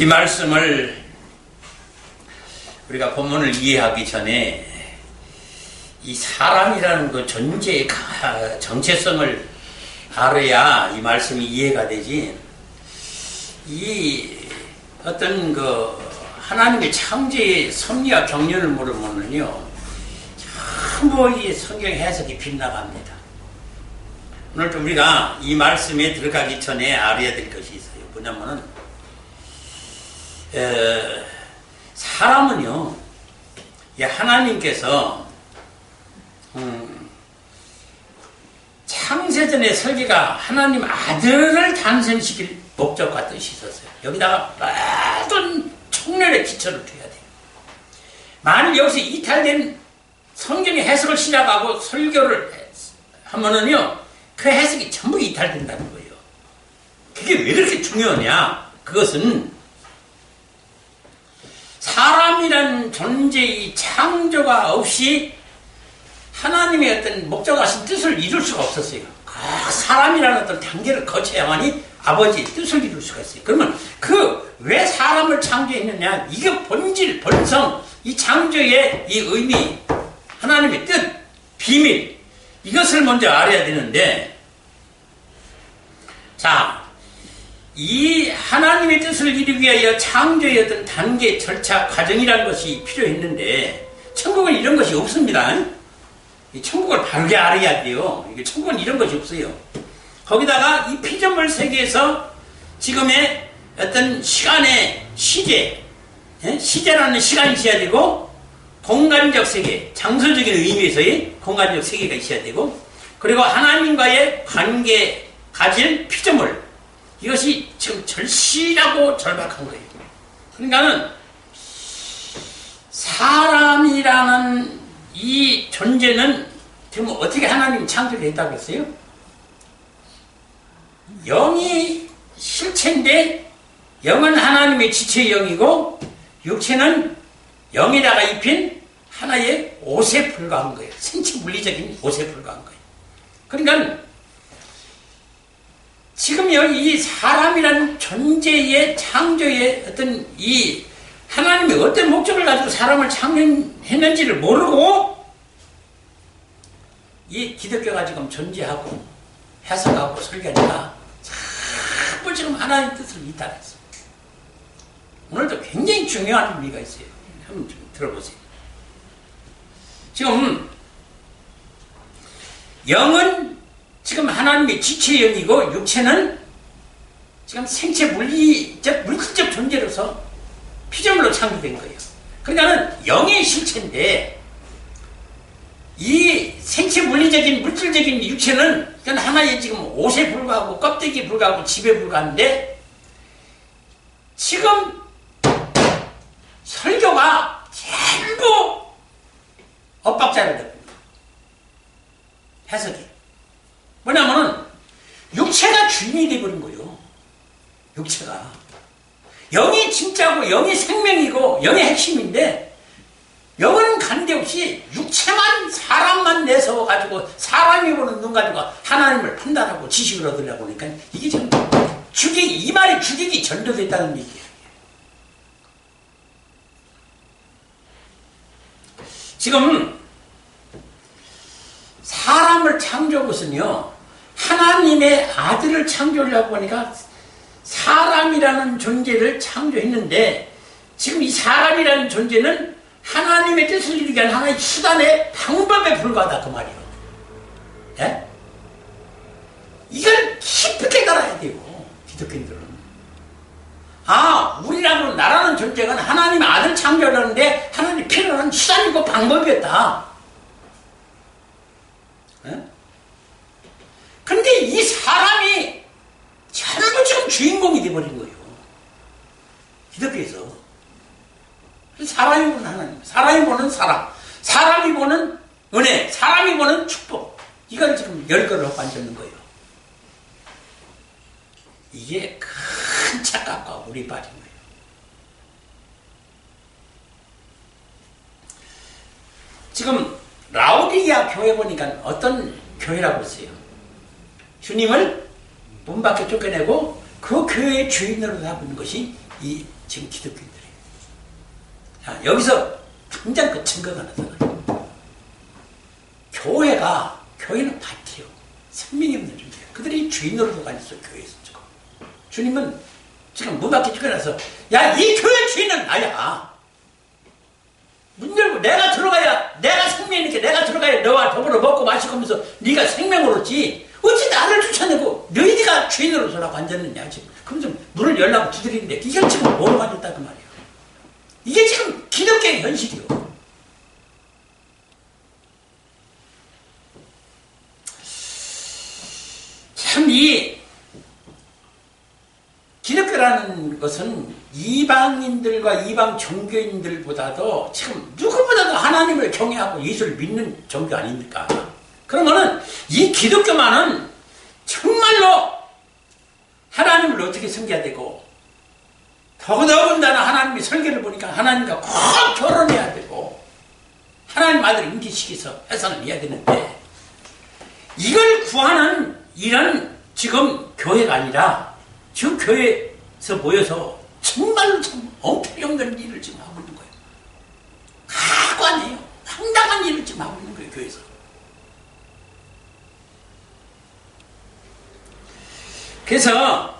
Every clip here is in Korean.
이 말씀을 우리가 본문을 이해하기 전에 이 사람이라는 그 존재의 정체성을 알아야 이 말씀이 이해가 되지. 이 어떤 그 하나님의 창조의 섭리와 경륜을 모르면은요, 전부 이 성경 해석이 빗나갑니다. 오늘 좀 우리가 이 말씀에 들어가기 전에 알아야 될 것이 있어요. 뭐냐면은 사람은요, 하나님께서 창세전의 설계가 하나님 아들을 탄생시킬 목적과 뜻이 있었어요. 여기다가 모든 총련의 기초를 둬야 돼요. 만일 여기서 이탈된 성경의 해석을 시작하고 설교를 하면은요, 그 해석이 전부 이탈된다는 거예요. 그게 왜 그렇게 중요하냐? 그것은 사람이란 존재의 창조가 없이 하나님의 어떤 목적하신 뜻을 이룰 수가 없었어요. 사람이라는 어떤 단계를 거쳐야만이 아버지의 뜻을 이룰 수가 있어요. 그러면 왜 사람을 창조했느냐? 이게 본질, 본성, 이 창조의 이 의미, 하나님의 뜻, 비밀, 이것을 먼저 알아야 되는데, 자, 이 하나님의 뜻을 이루기 위하여 창조의 어떤 단계, 절차, 과정이라는 것이 필요했는데, 천국은 이런 것이 없습니다. 이 천국을 바르게 알아야 돼요. 이게 천국은 이런 것이 없어요. 거기다가 이 피조물 세계에서 지금의 어떤 시간의 시제, 시제라는 시간이 있어야 되고, 공간적 세계, 장소적인 의미에서의 공간적 세계가 있어야 되고, 그리고 하나님과의 관계 가질 피조물, 이것이 지금 절실하고 절박한 거예요. 그러니까는 사람이라는 이 존재는 지금 어떻게 하나님이 창조를 했다고 했어요? 영이 실체인데, 영은 하나님의 지체의 영이고 육체는 영에다가 입힌 하나의 옷에 불과한 거예요. 생체 물리적인 옷에 불과한 거예요. 그러니까 지금 여기 이 사람이라는 존재의 창조의 어떤 이 하나님이 어떤 목적을 가지고 사람을 창조했는지를 모르고 이 기독교가 지금 존재하고 해석하고 설교하니까 자꾸 지금 하나님의 뜻을 이탈했어. 오늘도 굉장히 중요한 의미가 있어요. 한번 좀 들어보세요. 지금 영은 지금 하나님의 지체의 영이고 육체는 지금 생체 물질적 존재로서 피조물로 창조된 거예요. 그러니까는 영의 실체인데 이 생체 물리적인 물질적인 육체는 그건 하나의 지금 옷에 불과하고 껍데기에 불과하고 집에 불과한데, 지금 설교가 전부 엇박자를 냅니다. 해석이 뭐냐면은 육체가 주인이 되어버린 거예요. 육체가 영이 진짜고 영이 생명이고 영의 핵심인데, 영은 관계없이 육체만 사람만 내세워가지고 사람이 보는 눈 가지고 하나님을 판단하고 지식을 얻으려고 하니까 이게 지금 이 말이 주객이 전도됐다는 얘기예요. 지금 사람을 창조한 것은요, 하나님의 아들을 창조하려고 하니까 사람이라는 존재를 창조했는데, 지금 이 사람이라는 존재는 하나님의 뜻을 이루기 위한 하나의 수단의 방법에 불과하다, 그 말이에요. 예? 이걸 깊게 알아야 돼요, 기독교인들은. 우리라고 나라는 존재가 하나님의 아들 창조하려는데 하나님이 필요한 수단이고 방법이었다. 예? 근데 이 사람이 전부 지금 주인공이 돼버린 거예요, 기독교에서. 사람이 보는 하나님, 사람이 보는 사람, 사람이 보는 은혜, 사람이 보는 축복, 이걸 지금 열거를 엎어놓는 거예요. 이게 큰 착각과 우리 빠진 거예요. 지금 라오디게아 교회 보니까 어떤 교회라고 했어요? 주님을 문 밖에 쫓겨내고 그 교회의 주인으로 삼은 것이 이 지금 기독교인들이. 자, 여기서 당장 그 증거가 나타나요. 교회는 파티요. 생명이 없는 존재예요. 그들이 주인으로 다녔어, 교회에서 지금. 주님은 지금 문 밖에 쫓겨나서, 야, 이 교회 주인은 나야. 문 열고 내가 들어가야, 내가 생명이 있게 내가 들어가야 너와 더불어 먹고 마시고 하면서 네가 생명을 얻지. 어찌 나를 쫓아내고 너희가 주인으로 서라고 앉았느냐, 지금. 그러면서 문을 열라고 두드리는데, 이게 지금 뭐로 앉았다, 그 말이에요. 이게 지금 기독교의 현실이요. 참, 이 기독교라는 것은 이방인들과 이방 종교인들보다도 지금 누구보다도 하나님을 경외하고 예수를 믿는 종교 아닙니까? 그러면은 이 기독교만은 정말로 하나님을 어떻게 섬겨야 되고, 더군다나 하나님의 설계를 보니까 하나님과 꼭 결혼해야 되고, 하나님 아들을 인기시켜서 해산을 해야 되는데, 이걸 구하는 이런 지금 교회가 아니라 지금 교회에서 모여서 정말로 참 엉터리없는 일을 지금 하고 있는 거예요. 가관이에요. 황당한 일을 지금 하고 있는 거예요, 교회에서. 그래서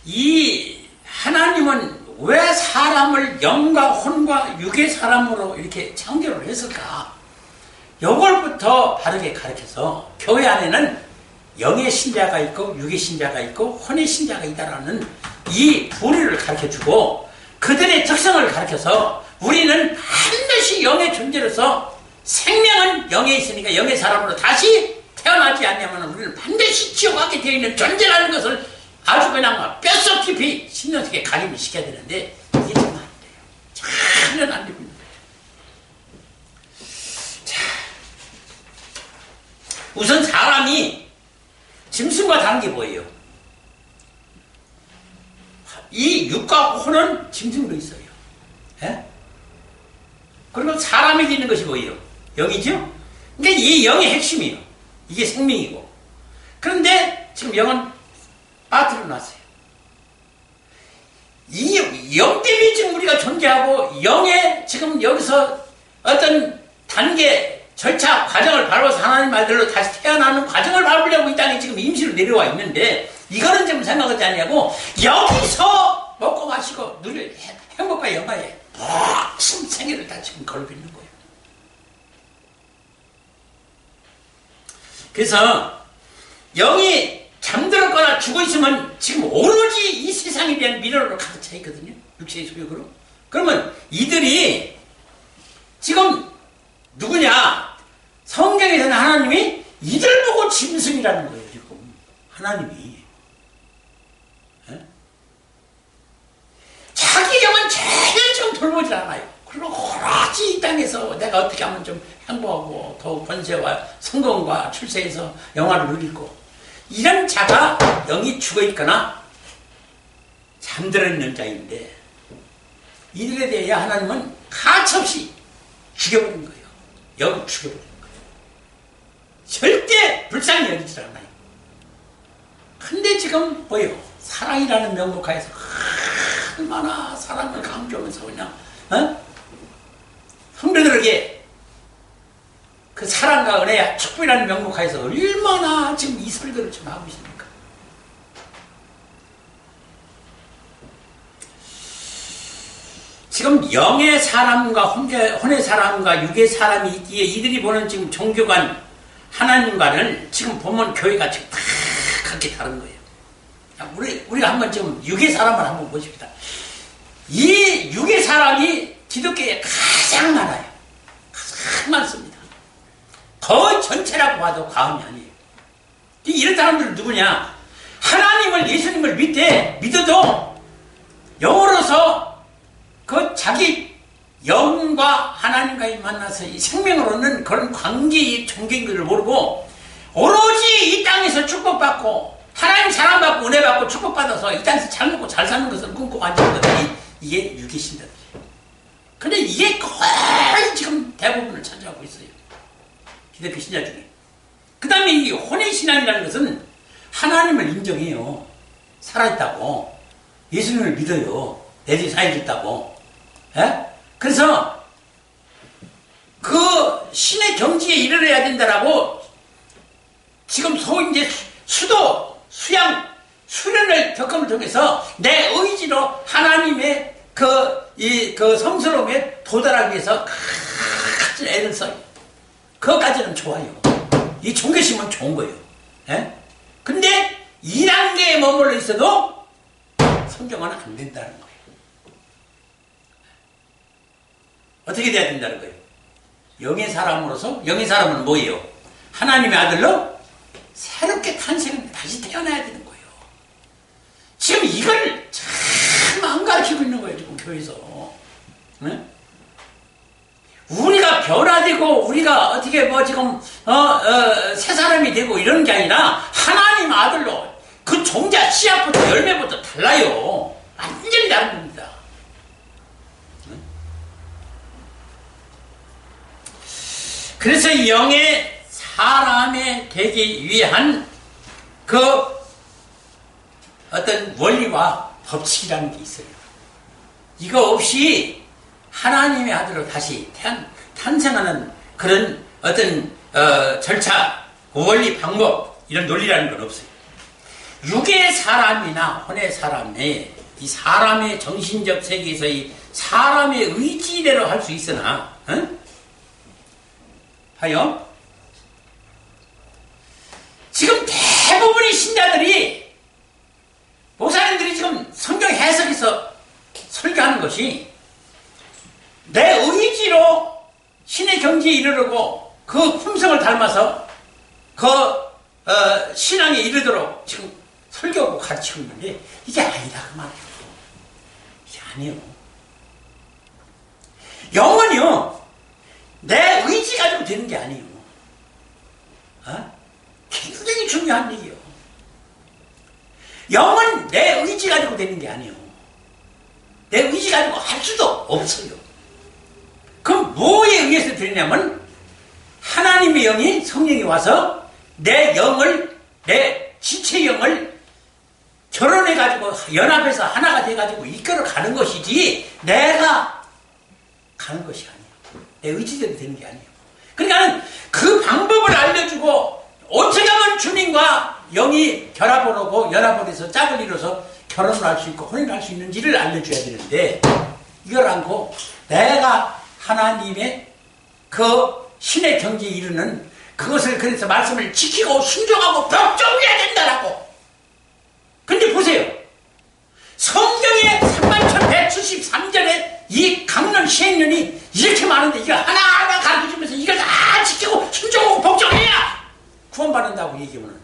이 하나님은 왜 사람을 영과 혼과 육의 사람으로 이렇게 창조를 했을까? 이걸부터 바르게 가르쳐서 교회 안에는 영의 신자가 있고 육의 신자가 있고 혼의 신자가 있다라는 이 분류를 가르쳐주고, 그들의 특성을 가르쳐서 우리는 반드시 영의 존재로서 생명은 영에 있으니까 영의 사람으로 다시 태어나지 않냐면 우리는 반드시 지옥 가게 되어 있는 존재라는 것을 아주 그냥 뼛속 깊이 신령하게 각인을 시켜야 되는데, 이게 좀 안 돼요. 전혀 안 되고 있는 거예요. 자, 우선 사람이 짐승과 다른 게 뭐예요? 이 육과 혼은 짐승도 있어요. 예? 그리고 사람에게 있는 것이 뭐예요? 영이죠? 그러니까 이 영의 핵심이에요. 이게 생명이고. 그런데 지금 영은 빠뜨려 놨어요. 이 영 때문에 지금 우리가 존재하고, 영의 지금 여기서 어떤 단계, 절차, 과정을 밟아서 하나님 아들로 다시 태어나는 과정을 밟으려고 이 땅에 지금 임시로 내려와 있는데, 이거는 지금 생각하지 않냐고, 여기서 먹고 마시고 누릴 행복과 영화에 모든 생애를 다 지금 걸고 있는 거예요. 그래서 영이 잠들었거나 죽어있으면 지금 오로지 이 세상에 대한 미련으로 가득 차 있거든요. 육체의 소욕으로. 그러면 이들이 지금 누구냐? 성경에서는 하나님이 이들 보고 짐승이라는 거예요. 지금 하나님이. 에? 자기 영은 전혀 좀 돌보질 않아요. 그리고 오로지 이 땅에서 내가 어떻게 하면 좀 행복하고 더 권세와 성공과 출세해서 영화를 누리고, 이런 자가 영이 죽어있거나 잠들어있는 자인데, 이들에 대해 하나님은 가차없이 죽여버린 거예요. 영을 죽여버린 거예요. 절대 불쌍히 여기질 않아요. 근데 지금 뭐예요? 사랑이라는 명목하에서 얼마나 사랑을 강조하면서 그냥 성도들에게 그 사랑과 은혜와 축복이라는 명목하에서 얼마나 지금 이 설교를 좀 하고 있습니까? 지금 영의 사람과 혼의 사람과 육의 사람이 있기에 이들이 보는 지금 종교관 하나님과는 지금 보면 교회가 지금 다 각기 다른 거예요. 우리가 한번 지금 육의 사람을 한번 보십시다. 이 육의 사람이 기독교에 가장 많아요. 가장 많습니다. 거의 전체라고 봐도 과언이 아니에요. 이런 사람들은 누구냐? 하나님을, 예수님을 믿어도 영으로서 그 자기 영과 하나님과의 만나서 이 생명을 얻는 그런 관계의 종교인 것을 모르고, 오로지 이 땅에서 축복받고 하나님 사랑받고 은혜받고 축복받아서 이 땅에서 잘 먹고 잘 사는 것을 꿈꾸고 앉은 것들이 이게 육의 신자들이에요. 근데 이게 거의 지금 대부분을 차지하고 있어요. 기독교 신자 중에. 그 다음에 이 혼의 신앙이라는 것은 하나님을 인정해요. 살아있다고. 예수님을 믿어요. 내 죄 사해 줬다고. 예? 그래서 그 신의 경지에 이르러야 된다라고 지금 소위 이제 수도, 수양, 수련을 겪음을 통해서 내 의지로 하나님의 그 성스러움에 도달하기 위해서 같은 애를 써요. 그것까지는 좋아요. 이 종교심은 좋은 거예요. 예? 근데 2단계에 머물러 있어도 성경은 안 된다는 거예요. 어떻게 돼야 된다는 거예요? 영의 사람으로서, 영의 사람은 뭐예요? 하나님의 아들로 새롭게 탄생을 다시 태어나야 되는 거예요. 지금 이걸 참 안 가르치고 있는 거예요, 지금 교회에서. 네? 우리가 변화되고, 우리가 어떻게 뭐 지금, 새 사람이 되고 이런 게 아니라, 하나님 아들로, 그 종자, 씨앗부터 열매부터 달라요. 완전히 다른 겁니다. 네? 그래서 영의 사람이 되기 위한 그 어떤 원리와 법칙이라는 게 있어요. 이거 없이 하나님의 아들로 다시 탄생하는 그런 어떤 절차, 원리, 방법 이런 논리라는 건 없어요. 육의 사람이나 혼의 사람의 이 사람의 정신적 세계에서의 사람의 의지대로 할 수 있으나 하여 지금 대부분의 신자들이 목사님들이 지금 성경 해석에서 설교하는 것이 내 의지로 신의 경지에 이르르고 그 품성을 닮아서 그 신앙에 이르도록 지금 설교하고 가르치고 있는데 이게 아니다 그 말이에요. 이게 아니에요. 영은요 내 의지 가지고 되는 게 아니에요. 굉장히 중요한 얘기예요. 영은 내 의지 가지고 되는 게 아니에요. 내 의지 가지고 할 수도 없어요. 그럼 뭐에 의해서 되냐면 하나님의 영이 성령이 와서 내 영을 내 지체 영을 결혼해가지고 연합해서 하나가 돼가지고 이끌어 가는 것이지 내가 가는 것이 아니에요. 내 의지대로 되는 게 아니에요. 그러니까 그 방법을 알려주고 어떻게 하면 주님과 영이 결합을 하고 연합을 해서 짝을 이뤄서 결혼을 할 수 있고 혼인을 할 수 있는지를 알려줘야 되는데 이걸 않고 내가 하나님의 그 신의 경지에 이르는 그것을 그래서 말씀을 지키고 순종하고 벽종해야 된다라고. 근데 보세요. 성경에 31,173절에 이 강론 시행령이 이렇게 많은데 이걸 하나하나 가르쳐주면서 이걸 다 지키고 순종하고 복종해야 구원받는다고 얘기하면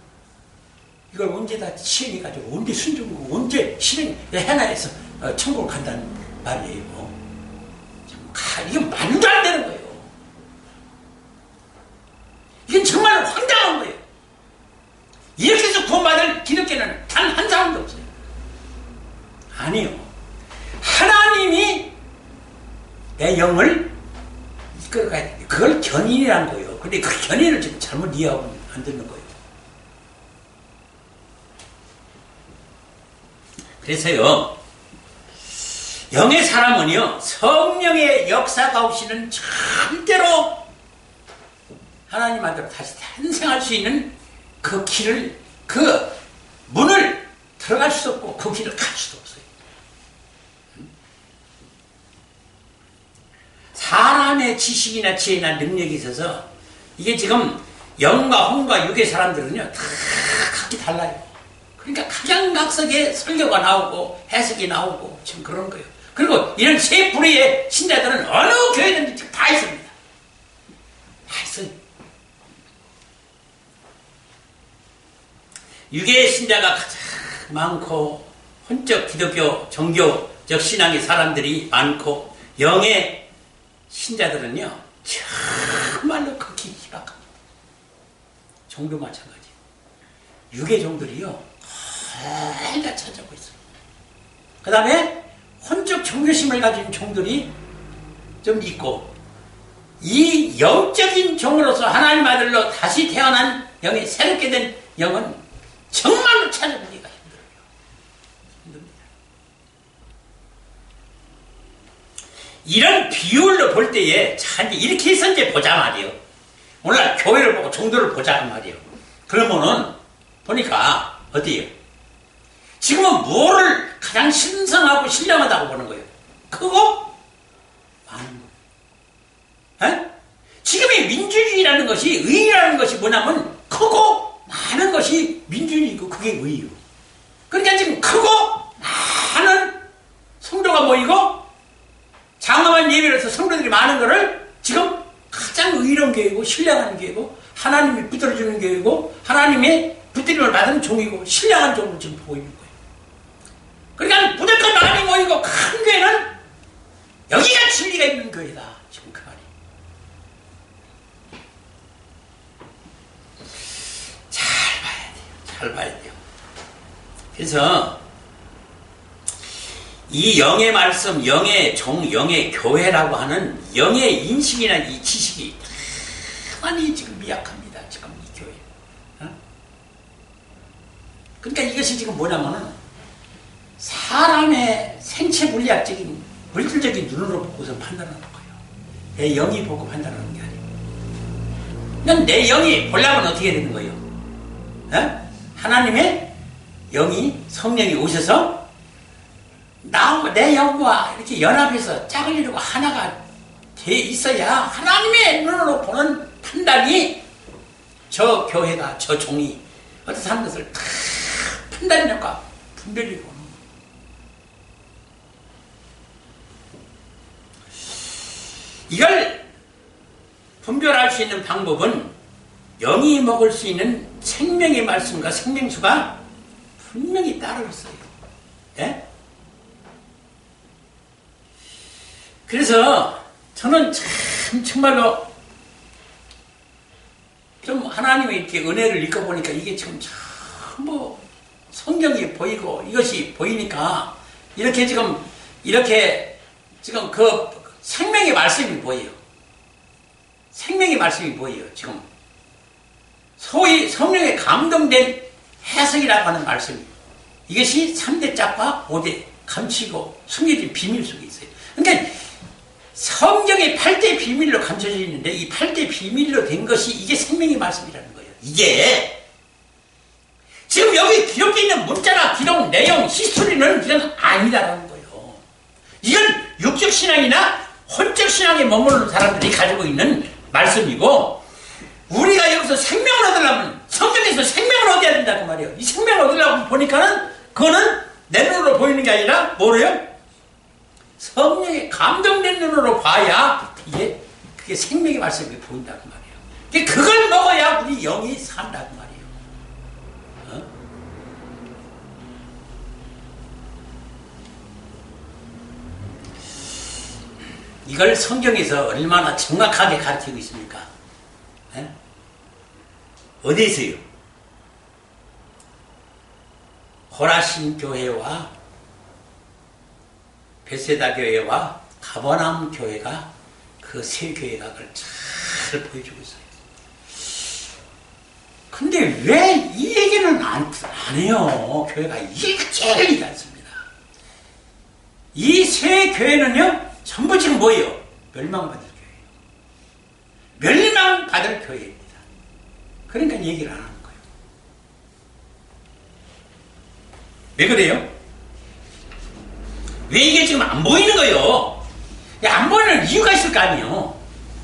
이걸 언제 다 시행해가지고 언제 순종하고 언제 실행해놔서 천국을 간다는 말이에요. 이건 말도 안 되는 거예요. 이건 정말 황당한 거예요. 이렇게 해서 구원받을 기독교는 단 한 사람도 없어요. 아니요. 하나님이 내 영을 이끌어가야 돼. 그걸 견인이라는 거예요. 근데 그 견인을 지금 잘못 이해하고 안 듣는 거예요. 그래서요, 영의 사람은요, 성령의 역사가 없이는 절대로 하나님 아들로 다시 탄생할 수 있는 그 길을, 그 문을 들어갈 수도 없고 그 길을 갈 수도 없어요. 사람의 지식이나 지혜나 능력이 있어서 이게 지금 영과 혼과 육의 사람들은요 다 각기 달라요. 그러니까 각양각색의 설교가 나오고 해석이 나오고 지금 그런 거예요. 그리고 이런 세 부류의 신자들은 어느 교회든지 다 있습니다. 다 있어요. 육의 신자가 가장 많고 혼적 기독교 종교적 신앙의 사람들이 많고 영의 신자들은요 정말로 극히 희박합니다. 종도 마찬가지. 육의 종들이요 다 찾아오고 있어요. 그 다음에 혼적 종교심을 가진 종들이 좀 있고 이 영적인 종으로서 하나님 아들로 다시 태어난 영이 새롭게 된 영은 정말로 찾아보기가 힘듭니다. 이런 비율로 볼 때에 자 이제 이렇게 해서 이제 보자 말이요. 오늘 교회를 보고 종교를 보자 말이요. 그러면은 보니까 어디요? 지금은 뭐를 가장 신성하고 신령하다고 보는 거예요? 크고 많은 거. 에? 지금의 민주주의라는 것이 의의라는 것이 뭐냐면 크고 많은 것이 민주주의고 그게 의의요. 그러니까 지금 크고 많은 성도가 모이고 장엄한 예배를 해서 성도들이 많은 것을 지금 가장 의로운 교회고 신령한 교회고 하나님이 붙들어주는 교회고 하나님의 붙들림을 받은 종이고 신령한 종을 지금 보고 있는 거예요. 그러니까 무조건 많이 모이고 큰 교회는 여기가 진리가 있는 교회다. 지금 그 말이. 잘 봐야 돼요. 그래서 이 영의 말씀, 영의 종, 영의 교회라고 하는 영의 인식이나 이 지식이 많이 지금 미약합니다. 지금 이 교회. 그러니까 이것이 지금 뭐냐면은 사람의 생체 물리학적인 물질적인 눈으로 보고서 판단하는 거예요. 내 영이 보고 판단하는 게 아니고. 난 내 영이 보려면 어떻게 되는 거예요? 하나님의 영이 성령이 오셔서 내 영과 이렇게 연합해서 짝을 이루고 하나가 돼 있어야 하나님의 눈으로 보는 판단이 저 교회가 저 종이 어떻게 하는 것을 다 판단력과 분별이 보는 거예요. 이걸 분별할 수 있는 방법은 영이 먹을 수 있는 생명의 말씀과 생명수가 분명히 따로 있어요. 예? 그래서 저는 참 정말로 좀 하나님의 이렇게 은혜를 읽어보니까 이게 지금 전부 성경이 보이고 이것이 보이니까 이렇게 지금 그 생명의 말씀이 보여요. 생명의 말씀이 보여요. 지금 소위 성령에 감동된 해석이라고 하는 말씀이 이것이 3대 짝과 5대 감추고 숨겨진 비밀 속에 있어요. 그러니까 성경의 8대 비밀로 감춰져 있는데 이 8대 비밀로 된 것이 이게 생명의 말씀이라는 거예요. 이게 지금 여기 기록되어 있는 문자나 기록, 내용, 히스토리는 이건 아니다라는 거예요. 이건 육적 신앙이나 혼적 신앙에 머무르는 사람들이 가지고 있는 말씀이고 우리가 여기서 생명을 얻으려면 성경에서 생명을 얻어야 된다고 말이에요. 이 생명을 얻으려고 보니까는 그거는 내 눈으로 보이는 게 아니라 뭐래요? 성령의 감동된 눈으로 봐야 그게 생명의 말씀이 보인다고 말이에요. 그걸 먹어야 우리 영이 산다고 말이에요. 이걸 성경에서 얼마나 정확하게 가르치고 있습니까? 어디에서요? 호라신 교회와 베세다 교회와 가버나움 교회가 그 세 교회가 그걸 잘 보여주고 있어요. 근데 왜 이 얘기는 안 해요? 교회가 일제히 않습니다. 이 세 교회는요, 전부 지금 뭐예요? 멸망받을 교회예요. 멸망받을 교회입니다. 그러니까 얘기를 안 하는 거예요. 왜 그래요? 왜 이게 지금 안 보이는 거예요? 안 보이는 이유가 있을 거 아니에요?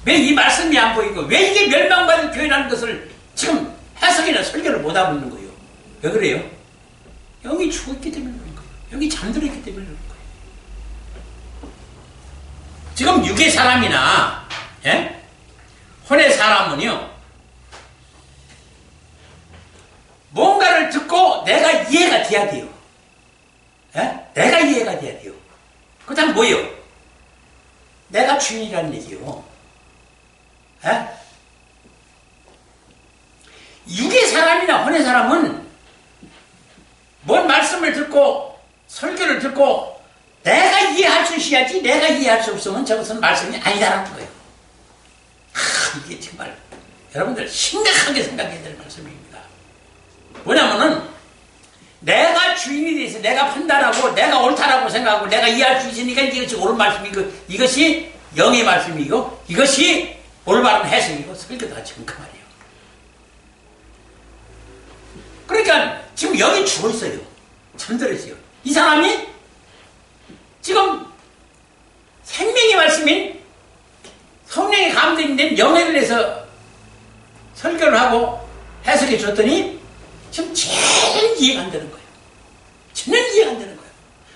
왜 이 말씀이 안 보이고, 왜 이게 멸망받을 교회라는 것을 지금 해석이나 설교를 못 하고 있는 거예요? 왜 그래요? 영이 죽었기 때문에 그런 거예요. 영이 잠들었기 때문에 그런 거예요. 지금 육의 사람이나, 혼의 사람은요, 뭔가를 듣고 내가 이해가 돼야 돼요. 내가 이해가 돼야 돼요. 그 다음 뭐예요? 내가 주인이라는 얘기요. 육의 사람이나 혼의 사람은 뭔 말씀을 듣고 설교를 듣고 내가 이해할 수 있어야지 내가 이해할 수 없으면 저것은 말씀이 아니다라는 거예요. 이게 정말 여러분들 심각하게 생각해야 될 말씀입니다. 뭐냐면은 내가 내가 주인이 돼서 내가 판단하고 내가 옳다라고 생각하고 내가 이해할 수 있으니까 이것이 옳은 말씀이고 이것이 영의 말씀이고 이것이 올바른 해석이고 설교다 지금 그 말이에요. 그러니까 지금 영이 죽어 있어요. 잠들었어요. 이 사람이 지금 생명의 말씀인 성령의 감동이 된 영예를 해서 설교를 하고 해석해 줬더니 지금 제일 이해가 안 되는 거예요. 전혀 이해가 안 되는 거예요.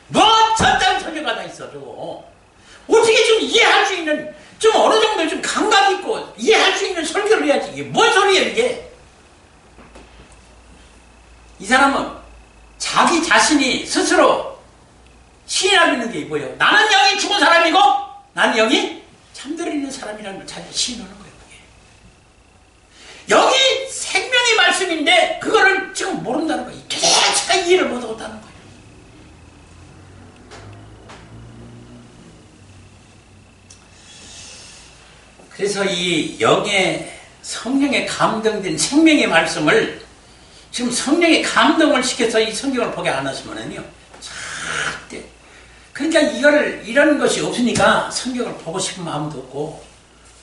뭐 저딴 설교가 다 있어 저거. 어떻게 좀 이해할 수 있는 좀 어느 정도 좀 감각 있고 이해할 수 있는 설교를 해야지. 이게 뭔 소리예요 이게. 이 사람은 자기 자신이 스스로 시인하고 있는 게 뭐예요? 나는 영이 죽은 사람이고 나는 영이 잠들어 있는 사람이라는 걸 자기 시인하는 거예요. 여기 생명의 말씀인데 그거를 지금 모른다는 거예요. 도대체가 이해를 못하겠다는 거예요. 그래서 이 영의 성령의 감동된 생명의 말씀을 지금 성령의 감동을 시켜서 이 성경을 보게 안 하시면은요 절대. 그러니까 이런 것이 없으니까 성경을 보고 싶은 마음도 없고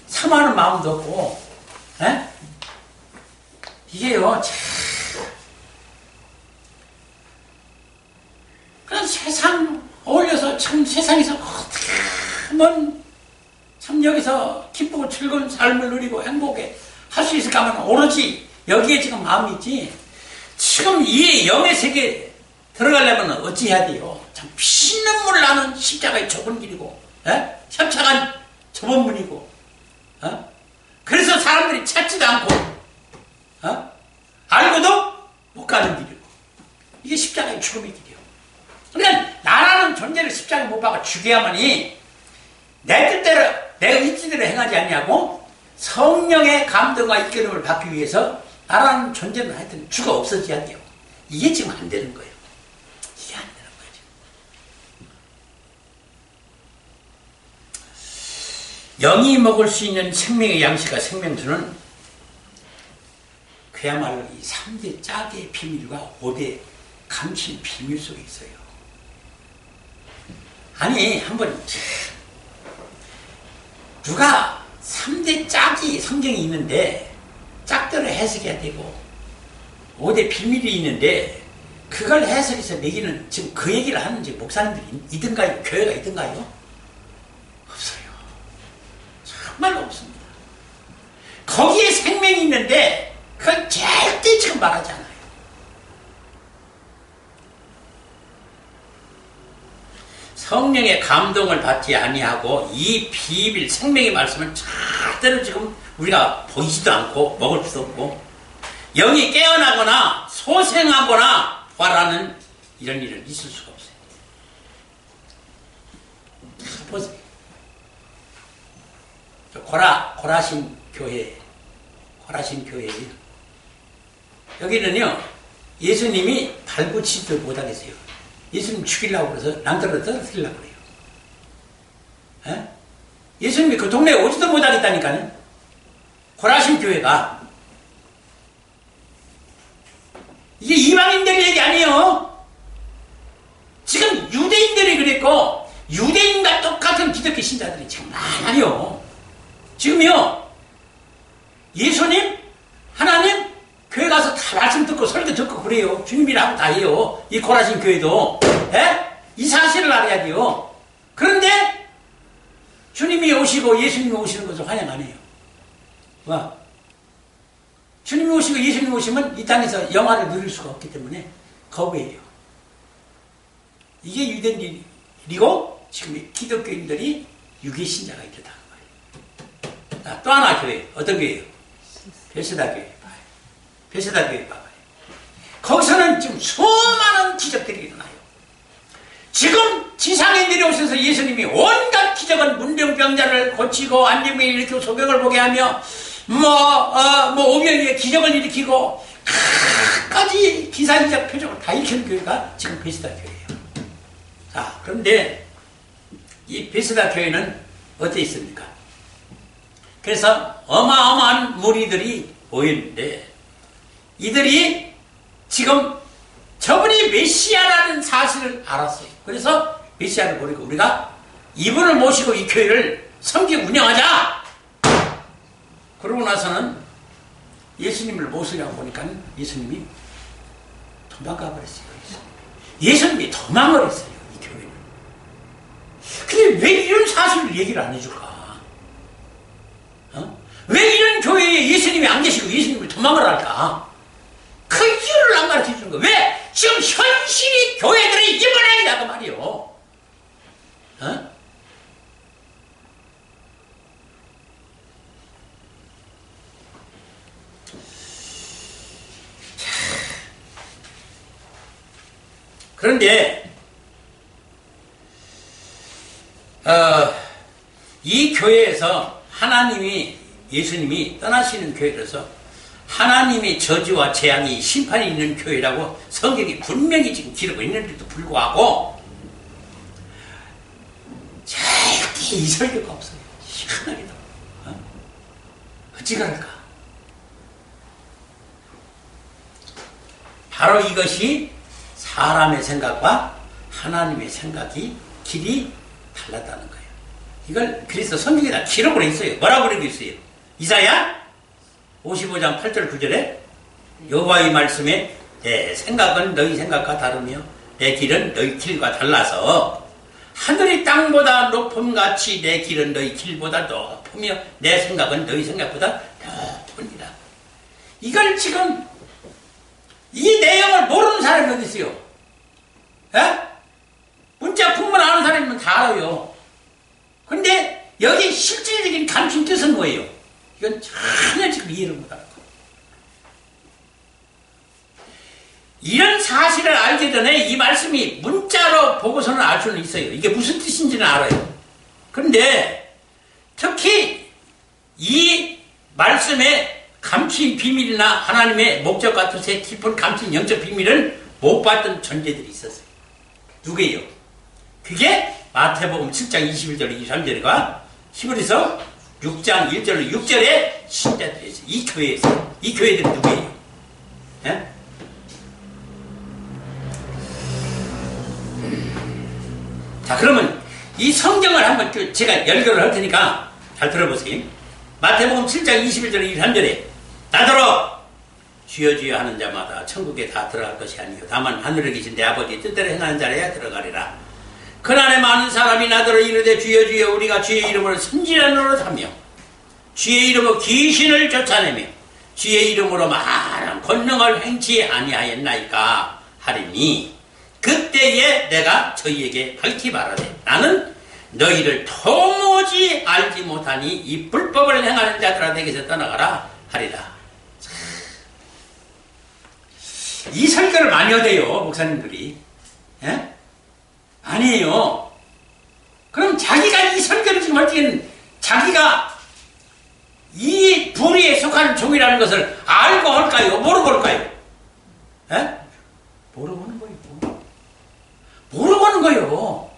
사모하는 마음도 없고 에? 이게요 참 그냥 세상 어울려서 참 세상에서 어떻게 하면 참 여기서 기쁘고 즐거운 삶을 누리고 행복해 할 수 있을까 하면 오로지 여기에 지금 마음이 있지. 지금 이 영의 세계에 들어가려면 어찌해야 돼요? 참 피눈물 나는 십자가의 좁은 길이고 협착한 좁은 문이고 그래서 사람들이 찾지도 않고 알고도 못 가는 길이고 이게 십자가의 죽음의 길이에요. 그러니까 나라는 존재를 십자가에 못 박아 죽여야만이 내 뜻대로 내 의지대로 행하지 않냐고 성령의 감동과 이끌림을 받기 위해서 나라는 존재는 하여튼 죽어 없어져야 돼요. 이게 지금 안 되는 거예요. 이게 안 되는 거죠. 영이 먹을 수 있는 생명의 양식과 생명수는 그야말로 이 3대 짝의 비밀과 5대 감칠 비밀 속에 있어요. 아니 한번 누가 3대 짝이 성경이 있는데 짝대로 해석해야 되고 5대 비밀이 있는데 그걸 해석해서 매기는 지금 그 얘기를 하는지 목사님들이 있든가요? 교회가 있든가요? 없어요. 정말 없습니다. 거기에 생명이 있는데 그건 절대 지금 말하지 않아요. 성령의 감동을 받지 아니하고 이 비밀 생명의 말씀은 절대로 지금 우리가 보이지도 않고 먹을 수도 없고 영이 깨어나거나 소생하거나 부활하는 이런 일은 있을 수가 없어요. 보세요. 고라신 교회예요. 여기는요 예수님이 발붙이지도 못하겠어요. 예수님 죽이려고 그래서 남들을 떨어뜨리려고 그래요. 에? 예수님이 그 동네에 오지도 못하겠다니까요. 고라신 교회가. 이게 이방인들 얘기 아니에요. 지금 유대인들이 그랬고 유대인과 똑같은 기독교 신자들이 지금 많아요. 지금요 예수님 하나님 교회 가서 다 말씀 듣고 설교 듣고 그래요. 주님이라고 다 해요. 이 고라신 교회도. 이 사실을 알아야 돼요. 그런데 주님이 오시고 예수님이 오시는 것을 환영 안 해요. 와. 주님이 오시고 예수님이 오시면 이 땅에서 영화를 누릴 수가 없기 때문에 거부해요. 이게 유대인이고 지금 기독교인들이 유기신자가 있다는 거예요. 자, 또 하나 교회. 어떤 교회예요? 베세다 교회. 베세다 교회 봐봐요. 거기서는 지금 수많은 기적들이 일어나요. 지금 지상에 내려오셔서 예수님이 온갖 기적은 문병병자를 고치고 안정병을 일으키고 소경을 보게 하며 오병이의 기적을 일으키고 끝까지 기사기적 표적을 다 일으키는 교회가 지금 베세다 교회예요. 자, 그런데 이 베세다 교회는 어떻게 있습니까? 그래서 어마어마한 무리들이 모였는데 이들이 지금 저분이 메시아라는 사실을 알았어요. 그래서 메시아를 버리고 우리가 이분을 모시고 이 교회를 섬기고 운영하자. 그러고 나서는 예수님을 모시려고 보니까 예수님이 도망가 버렸어요. 예수님이 도망을 했어요. 이 교회를. 근데 왜 이런 사실을 얘기를 안 해줄까? 왜 이런 교회에 예수님이 안 계시고 예수님이 도망을 할까? 그 이유를 안 가르쳐 주는 거야. 왜? 지금 현실이 교회들의 이 모양이라고 말이요. 그런데 이 교회에서 하나님이 예수님이 떠나시는 교회라서 하나님의 저주와 재앙이 심판이 있는 교회라고 성경이 분명히 지금 기록하고 있는데도 불구하고 절대 이 설교가 없어요. 희한하게도. 어찌 그럴까? 바로 이것이 사람의 생각과 하나님의 생각이 길이 달랐다는 거예요. 이걸 그래서 성경에다 기록을 했어요. 뭐라고 그러고 있어요? 이사야 55장 8절 9절에 여호와의 말씀에 내 생각은 너희 생각과 다르며 내 길은 너희 길과 달라서 하늘이 땅보다 높음같이 내 길은 너희 길보다 높으며 내 생각은 너희 생각보다 높으니라. 이걸 지금 이 내용을 모르는 사람이 어디 있어요? 에? 문자 풍문 아는 사람이면 다 알아요. 근데 여기 실질적인 감춘 뜻은 뭐예요? 이건 전혀 지금 이해를 못하는 거예요. 이런 사실을 알기 전에 이 말씀이 문자로 보고서는 알 수는 있어요. 이게 무슨 뜻인지는 알아요. 그런데 특히 이 말씀의 감추인 비밀이나 하나님의 목적과 뜻의 깊은 감추인 영적 비밀을 못 봤던 존재들이 있었어요. 누구예요? 그게 마태복음 7장 21절 23절과 히브리서 6장 1절로 6절에 신자들이 있어요. 이 교회에서. 이 교회들이 누구예요? 예? 자, 그러면 이 성경을 한번 제가 연결을 할 테니까 잘 들어보세요. 마태복음 7장 21절 23절에 나더러 주여 주여 하는 자마다 천국에 다 들어갈 것이 아니요 다만 하늘에 계신 내 아버지 뜻대로 행하는 자라야 들어가리라. 그날에 많은 사람이 나더러 이르되 주여 주여 우리가 주의 이름으로 선지자 노릇하며 주의 이름으로 귀신을 쫓아내며 주의 이름으로 많은 권능을 행치 아니하였나이까 하리니 그때에 내가 저희에게 밝히 말하되 나는 너희를 도무지 알지 못하니 이 불법을 행하는 자들아 내게서 떠나가라 하리라. 이 설교를 많이 하대요 목사님들이. 예? 아니에요. 그럼 자기가 이 설교를 지금 할 때는 자기가 이 부류에 속하는 종이라는 것을 알고 할까요? 모르고 할까요? 예? 모르고 하는 거예요. 모르고 하는 거예요.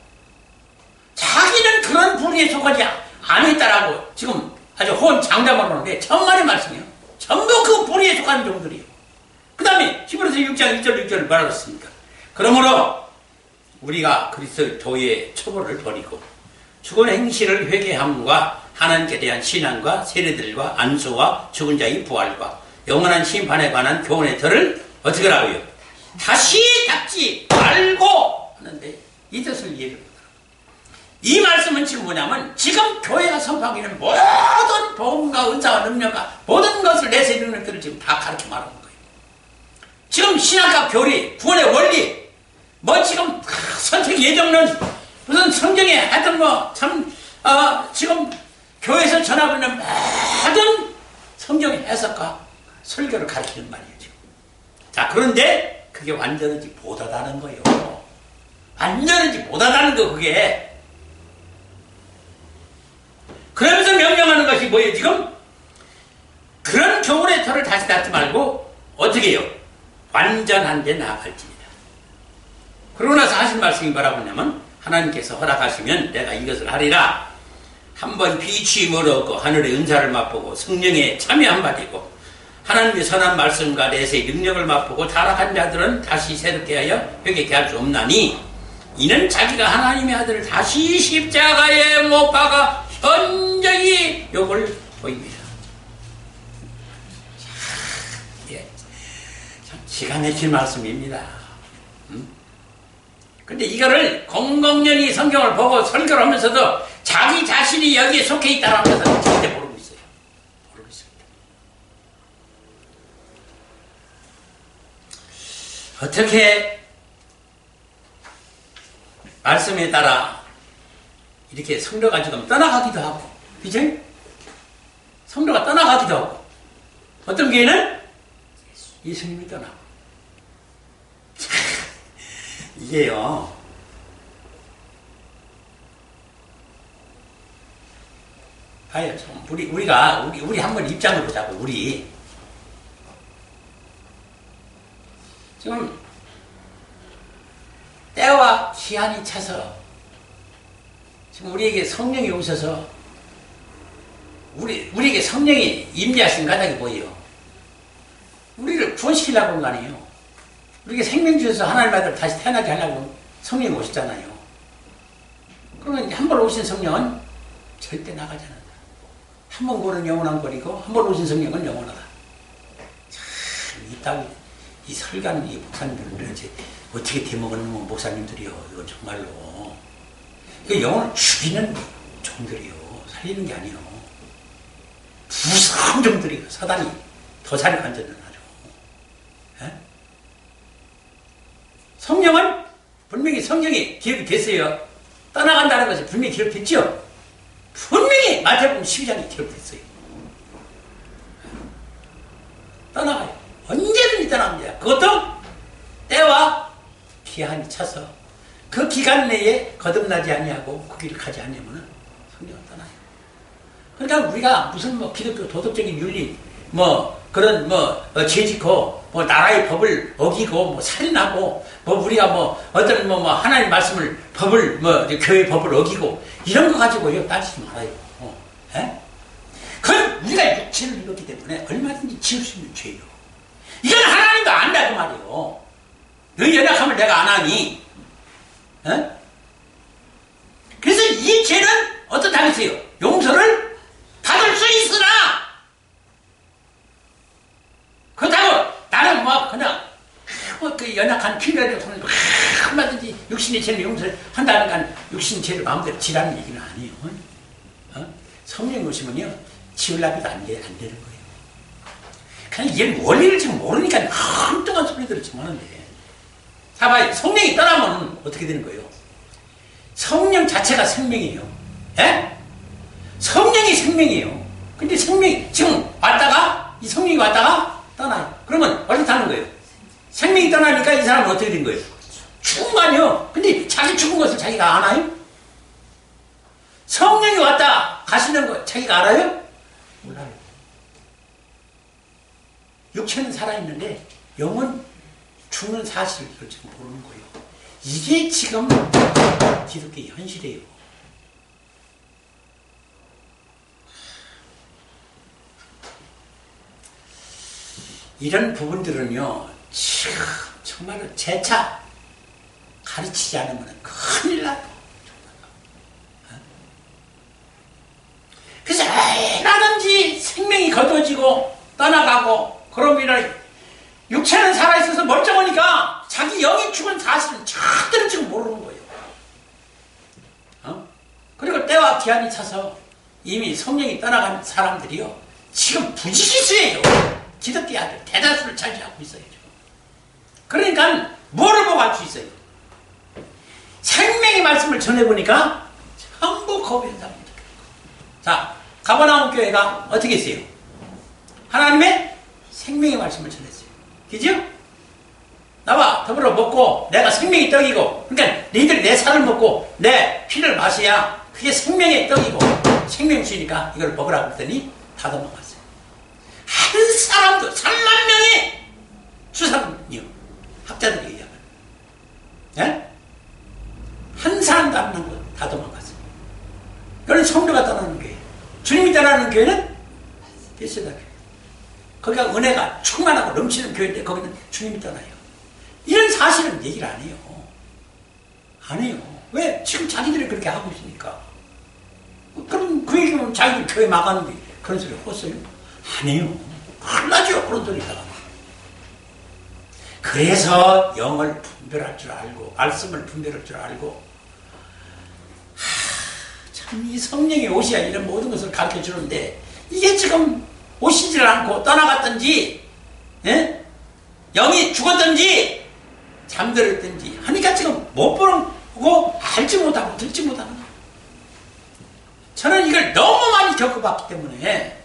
자기는 그런 부류에 속하지 않았다라고 지금 아주 호언장담을 하는데 천만의 말씀이에요. 전부 그 부류에 속하는 종들이에요. 그 다음에 히브리서 6장 1절 6절을 말했습니까? 그러므로 우리가 그리스도의 처벌을 버리고 죽은 행실을 회개함과 하나님께 대한 신앙과 세례들과 안수와 죽은 자의 부활과 영원한 심판에 관한 교훈의 틀을 어떻게 하고요? 다시 닫지 말고 하는데 이 뜻을 이해를 못합니다. 이 말씀은 지금 뭐냐면 지금 교회가 선포하고 있는 모든 복음과 은사와 능력과 모든 것을 내세우는 것들을 지금 다 가르쳐 말하는 거예요. 지금 신학과 교리, 구원의 원리, 뭐 지금 선택 예정론, 무슨 성경에 하여튼 지금 교회에서 전하고 있는 모든 성경의 해석과 설교를 가르치는 말이에요, 지금. 자, 그런데 그게 완전한지 못하다는 거예요. 완전한지 못하다는 거, 그게. 그러면서 명령하는 것이 뭐예요, 지금? 그런 교훈의 터를 다시 닫지 말고, 어떻게 해요? 완전한 데 나아갈지니라. 그러고 나서 하신 말씀이 뭐라고 하냐면 하나님께서 허락하시면 내가 이것을 하리라. 한번 비취임을 얻고 하늘의 은사를 맛보고 성령에 참여한 바 되고 하나님의 선한 말씀과 내세의 능력을 맛보고 타락한 자들은 다시 새롭게 하여 회개케 할 수 없나니 이는 자기가 하나님의 아들을 다시 십자가에 못 박아 현저히 욕을 보입니다. 참 기가 막힌 말씀입니다. 근데 이거를 공공연히 성경을 보고 설교를 하면서도 자기 자신이 여기에 속해 있다는 것을 절대 모르고 있어요. 모르고 있습니다. 어떻게 말씀에 따라 이렇게 성도가 지금 떠나가기도 하고, 그죠? 성도가 떠나가기도 하고, 어떤 교회는 예수님이 떠나고. 이게요, 봐요. 우리 한번 입장을 보자고, 우리. 지금, 때와 시한이 차서, 지금 우리에게 성령이 오셔서, 우리에게 성령이 임재하신 까닭이 뭐예요? 우리를 구원시키려고 한 거 아니에요? 우리에게 생명 주셔서 하나님 아들 다시 태어나게 하려고 성령이 오셨잖아요. 그러면 한 번 오신 성령은 절대 나가지 않는다. 한 번 보는 영원한 거리고 한 번 오신 성령은 영원하다. 참, 이 설가는 이 목사님들은 이제 어떻게 대먹은 목사님들이요. 이건 정말로. 그 영혼을 죽이는 종들이요. 살리는 게 아니에요. 부상종들이요. 사단이 더 사력한다는 하죠. 성령은 분명히 성령이 기록이 됐어요. 떠나간다는 것이 분명히 기록됐죠. 분명히 마태복음 12장에 기록됐어요. 떠나가요. 언제든지 떠납니다. 그것도 때와 기한이 차서 그 기간 내에 거듭나지 아니하고 그 길을 가지 않으면 성령은 떠나요. 그러니까 우리가 무슨 기독교 도덕적인 윤리 그런 죄 짓고 나라의 법을 어기고 살인하고 우리가 어떤 하나님 말씀을 법을 교회 법을 어기고 이런 거 가지고요 따지지 말아요. 그건 우리가 육체를 입었기 때문에 얼마든지 지을 수 있는 죄예요. 이건 하나님도 안다 그 말이에요. 너희 연약함을 내가 안 하니. 그래서 이 죄는 어떻다 하겠어요? 용서를 받을 수 있으나 그렇다고 나는 그냥 그 연약한 필요한 손을 얼마든지 육신의 죄를 용서를 한다니까 육신의 죄를 마음대로 지라는 얘기는 아니에요. 성령이 오시면요 지으려고 해도 안 되는 거예요. 그냥 얘 원리를 지금 모르니까 엉뚱한 소리들을 지금 하는데 봐봐요. 성령이 떠나면 어떻게 되는 거예요? 성령 자체가 생명이에요. 성령이 생명이에요. 근데 생명이 지금 왔다가 이 성령이 왔다가 떠나요. 그러면 어떻게 하는 거예요? 생명이 떠나니까 이 사람은 어떻게 된 거예요? 죽은 거 아니에요. 근데 자기 죽은 것을 자기가 아나요? 성령이 왔다 가시는 거 자기가 알아요? 몰라요. 육체는 살아있는데 영은 죽는 사실을 지금 모르는 거예요. 이게 지금 기독교의 현실이에요. 이런 부분들은요, 정말로 재차 가르치지 않으면 큰일 나요. 그래서 얼마든지 생명이 거둬지고 떠나가고 그러면 육체는 살아있어서 멀쩡하니까 자기 영이 죽은 사실은 절대로 지금 모르는 거예요. 그리고 때와 기한이 차서 이미 성령이 떠나간 사람들이요 지금 부지기수예요. 기독교 아들 대다수를 차지하고 있어요. 지금. 그러니까 뭐를 보고 할 수 있어요? 생명의 말씀을 전해보니까 전부 거부한 사람들. 자, 가버나움 교회가 어떻게 했어요? 하나님의 생명의 말씀을 전했어요. 그죠? 나와 더불어 먹고 내가 생명의 떡이고, 그러니까 너희들이 내 살을 먹고 내 피를 마셔야 그게 생명의 떡이고 생명이 주니까 이걸 먹으라고 했더니 다 도망갔어요. 한 사람도 3만 명의 수사군요. 학자들이 얘기하면. 예? 한 사람도 안 남고 다 도망갔어요. 그런 성도가 떠나는 교회. 주님이 떠나는 교회는 베세다 교회. 거기가 은혜가 충만하고 넘치는 교회인데 거기는 주님이 떠나요. 이런 사실은 얘기를 안 해요. 안 해요. 왜? 지금 자기들이 그렇게 하고 있으니까. 그럼 그 얘기면 자기들 교회 망하는 게 그런 소리 헛소요? 안 해요. 큰일 나죠. 그런 소리 있다가. 그래서 영을 분별할 줄 알고 말씀을 분별할 줄 알고 참 이 성령이 오셔야 이런 모든 것을 가르쳐 주는데 이게 지금 오시질 않고 떠나갔든지 예? 영이 죽었든지 잠들었든지 하니까 지금 못 보고 알지 못하고 듣지 못하는 거예요. 저는 이걸 너무 많이 겪어봤기 때문에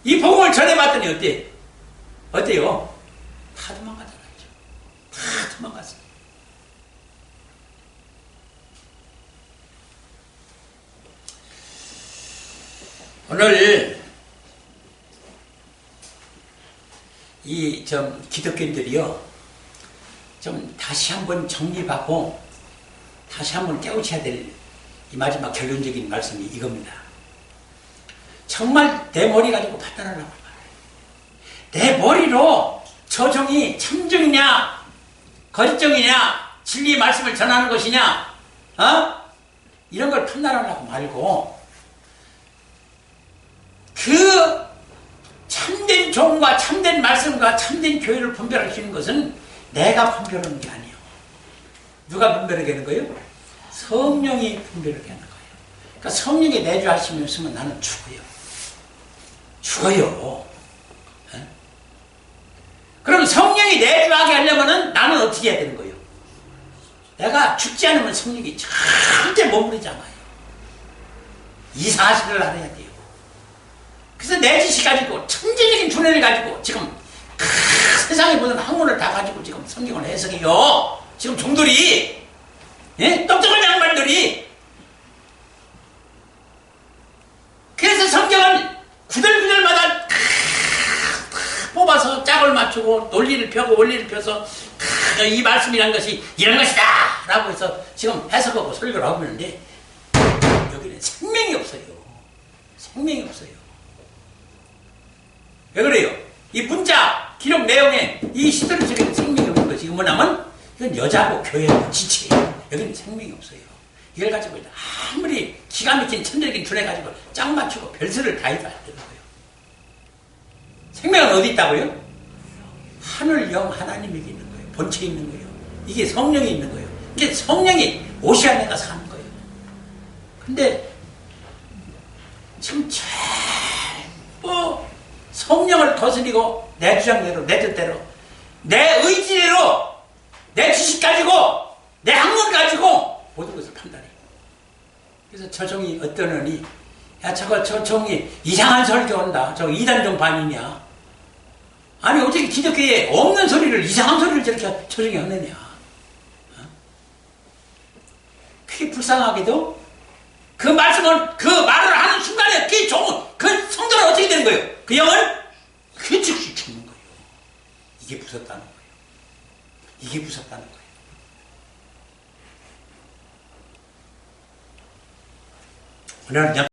이 복음을 전해봤더니 어때요? 다 도망가잖아요. 다 도망갔어요. 오늘 이 기독교인들이요 좀 다시 한번 정립하고 다시 한번 깨우쳐야 될 이 마지막 결론적인 말씀이 이겁니다. 정말 내 머리 가지고 판단하려고 말해요. 내 머리로 저 종이 참종이냐 거짓종이냐 진리 말씀을 전하는 것이냐 이런 걸 판단하려고 말고 그 참된 종과 참된 말씀과 참된 교회를 분별할 수 있는 것은 내가 분별하는 게 아니에요. 누가 분별하게 하는 거예요? 성령이 분별하게 하는 거예요. 그러니까 성령이 내주하시면 나는 죽어요. 에? 그럼 성령이 내주하게 하려면 나는 어떻게 해야 되는 거예요? 내가 죽지 않으면 성령이 절대 머무르지 않아요. 이 사실을 알아야 돼요. 그래서 내 지식 가지고 천재적인 두뇌를 가지고 지금 세상의 모든 학문을 다 가지고 지금 성경을 해석해요. 지금 종들이 똑똑한 양반들이. 그래서 성경은 구절구절마다 뽑아서 짝을 맞추고 논리를 펴고 원리를 펴서 이 말씀이란 것이 이런 것이다 라고 해서 지금 해석하고 설교를 하고 있는데 여기는 생명이 없어요. 생명이 없어요. 왜 그래요? 이 문자 기록 내용에 이 시대를 속에는 생명이 없는 것이 뭐냐면 이건 여자하고 교회 지체예요. 여기는 생명이 없어요. 이걸 가지고 아무리 기가 막힌 천적인 두뇌 가지고 짝 맞추고 별수를 다 해도 안 되는 거예요. 생명은 어디 있다고요? 하늘 영 하나님에게 있는 거예요. 본체에 있는 거예요. 이게 성령이 있는 거예요. 이게 성령이 오셔야 내가 사는 거예요. 근데 지금 성령을 거스리고 내 주장대로 내 뜻대로 내 의지대로 내 지식 가지고 내 학문 가지고 모든 것을 판단해요. 그래서 저 종이 어떠느니 저 종이 이상한 설교한다. 저 이단종 반이냐. 아니 어떻게 기독교에 없는 소리를 이상한 소리를 저렇게 저 종이 하느냐. 그게 불쌍하게도 그 말씀은 그 말을 하는 순간에 그 성도는 어떻게 되는 거예요? 그 영은 그 즉시 죽는 거예요. 이게 무섭다는 거예요. 이게 무섭다는 거예요. 오늘은